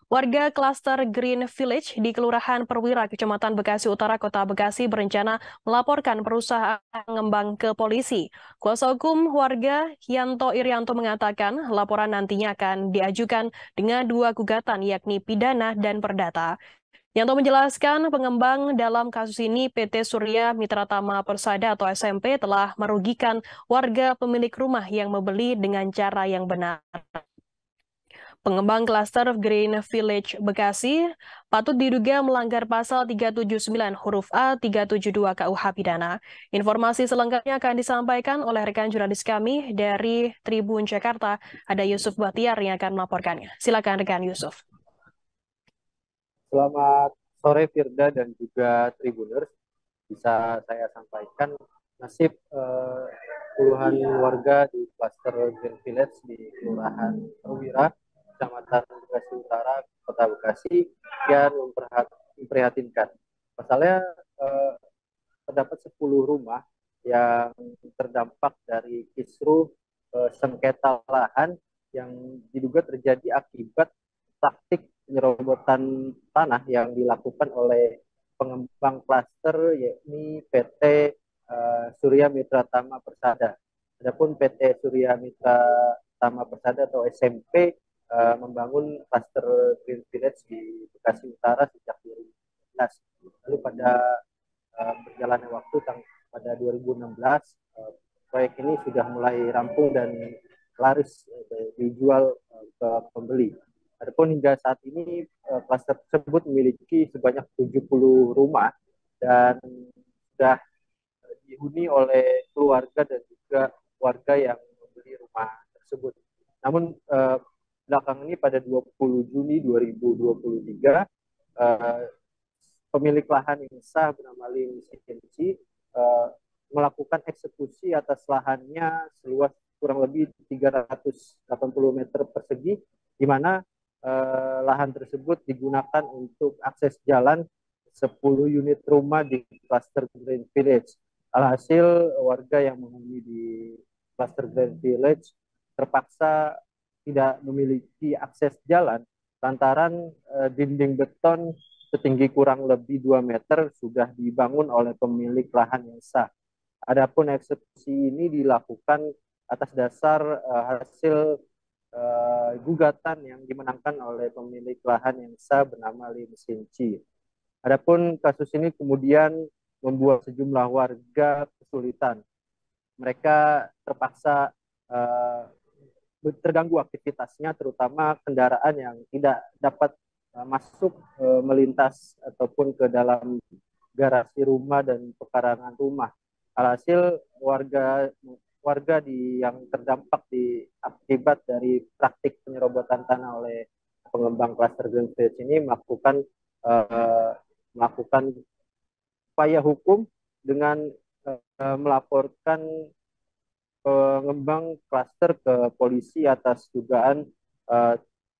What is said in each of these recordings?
Warga klaster Green Village di Kelurahan Perwira, Kecamatan Bekasi Utara, Kota Bekasi berencana melaporkan perusahaan pengembang ke polisi. Kuasa hukum warga Yanto Irianto mengatakan laporan nantinya akan diajukan dengan dua gugatan yakni pidana dan perdata. Yanto menjelaskan pengembang dalam kasus ini PT Surya Mitra Tama Persada atau SMP telah merugikan warga pemilik rumah yang membeli dengan cara yang benar. Pengembang klaster Green Village Bekasi patut diduga melanggar pasal 379 huruf A 372 KUH Pidana. Informasi selengkapnya akan disampaikan oleh rekan jurnalis kami dari Tribun Jakarta, ada Yusuf Batiar yang akan melaporkannya. Silakan rekan Yusuf. Selamat sore Firda dan juga Tribuners. Bisa saya sampaikan nasib puluhan warga di klaster Green Village di Kelurahan Perwira, Kecamatan Bekasi Utara, Kota Bekasi yang memprihatinkan. Pasalnya terdapat 10 rumah yang terdampak dari kisruh sengketa lahan yang diduga terjadi akibat praktik penyerobotan tanah yang dilakukan oleh pengembang klaster yakni PT Surya Mitra Tama Persada. Adapun PT Surya Mitra Tama Persada atau SMP membangun klaster Green Village di Bekasi Utara sejak 2016. Lalu pada berjalannya waktu pada 2016 proyek ini sudah mulai rampung dan laris dijual ke pembeli. Adapun hingga saat ini klaster tersebut memiliki sebanyak 70 rumah dan sudah dihuni oleh keluarga dan juga warga yang membeli rumah tersebut. Namun belakangan ini pada 20 Juni 2023 pemilik lahan yang sah bernama Lim Sinci melakukan eksekusi atas lahannya seluas kurang lebih 380 meter persegi, di mana lahan tersebut digunakan untuk akses jalan 10 unit rumah di klaster Green Village. Alhasil warga yang menghuni di klaster Green Village terpaksa tidak memiliki akses jalan lantaran dinding beton setinggi kurang lebih 2 meter sudah dibangun oleh pemilik lahan yang sah. Adapun eksekusi ini dilakukan atas dasar hasil gugatan yang dimenangkan oleh pemilik lahan yang sah bernama Lim Sinci. Adapun kasus ini kemudian membuat sejumlah warga kesulitan. Mereka terpaksa terganggu aktivitasnya, terutama kendaraan yang tidak dapat masuk melintas ataupun ke dalam garasi rumah dan pekarangan rumah. Alhasil warga yang terdampak akibat dari praktik penyerobotan tanah oleh pengembang klaster Green Village ini melakukan upaya hukum dengan melaporkan pengembang klaster ke polisi atas dugaan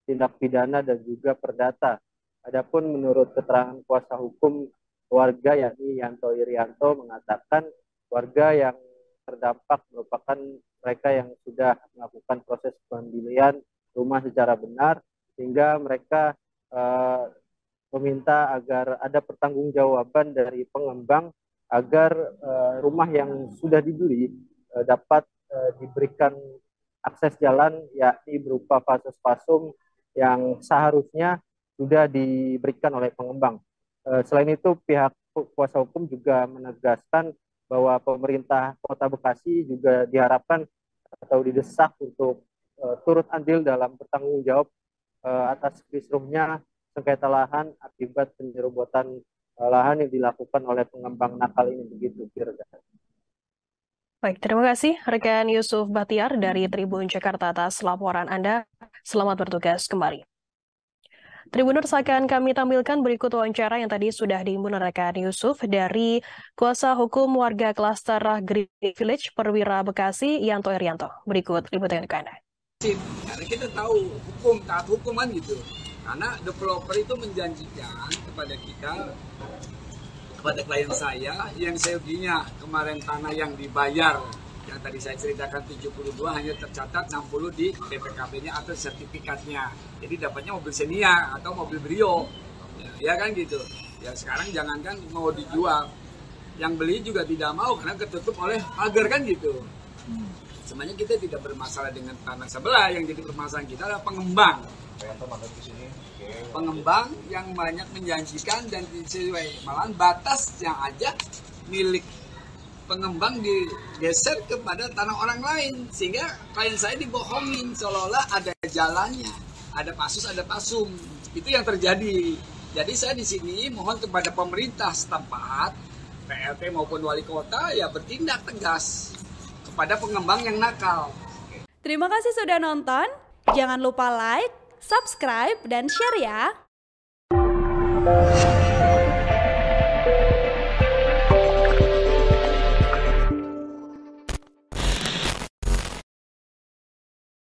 tindak pidana dan juga perdata. Adapun menurut keterangan kuasa hukum warga yakni Yanto Irianto mengatakan warga yang terdampak merupakan mereka yang sudah melakukan proses pembelian rumah secara benar, sehingga mereka meminta agar ada pertanggungjawaban dari pengembang agar rumah yang sudah dibeli dapat diberikan akses jalan yakni berupa pasos-pasum yang seharusnya sudah diberikan oleh pengembang. Selain itu, pihak kuasa hukum juga menegaskan bahwa pemerintah Kota Bekasi juga diharapkan atau didesak untuk turut andil dalam bertanggung jawab atas kisruhnya sengketa lahan akibat penyerobotan lahan yang dilakukan oleh pengembang nakal ini, begitu Firda. Baik, terima kasih rekan Yusuf Batiar dari Tribun Jakarta atas laporan Anda. Selamat bertugas kembali. Tribuners akan kami tampilkan berikut wawancara yang tadi sudah diimbun rekan Yusuf dari kuasa hukum warga klaster Green Village Perwira Bekasi, Yanto Irianto. Berikut liputan untuk Anda. Karena kita tahu hukum, taat hukum kan gitu. Karena developer itu menjanjikan kepada kita, kepada klien saya, yang selfie-nya kemarin tanah yang dibayar Yang tadi saya ceritakan 72 hanya tercatat 60 di BPKB-nya atau sertifikatnya. Jadi dapatnya mobil Xenia atau mobil Brio. Ya kan gitu. Ya sekarang jangankan mau dijual, yang beli juga tidak mau karena ketutup oleh pagar kan gitu. Sebenarnya kita tidak bermasalah dengan tanah sebelah, yang jadi permasalahan kita adalah pengembang. Pengembang yang banyak menjanjikan dan sesuai, malahan batas yang ada milik pengembang digeser kepada tanah orang lain, sehingga klien saya dibohongin seolah-olah ada jalannya, ada pasus, ada pasum. Itu yang terjadi. Jadi saya di sini mohon kepada pemerintah setempat, PLT maupun wali kota ya bertindak tegas kepada pengembang yang nakal. Terima kasih sudah nonton. Jangan lupa like, subscribe, dan share ya.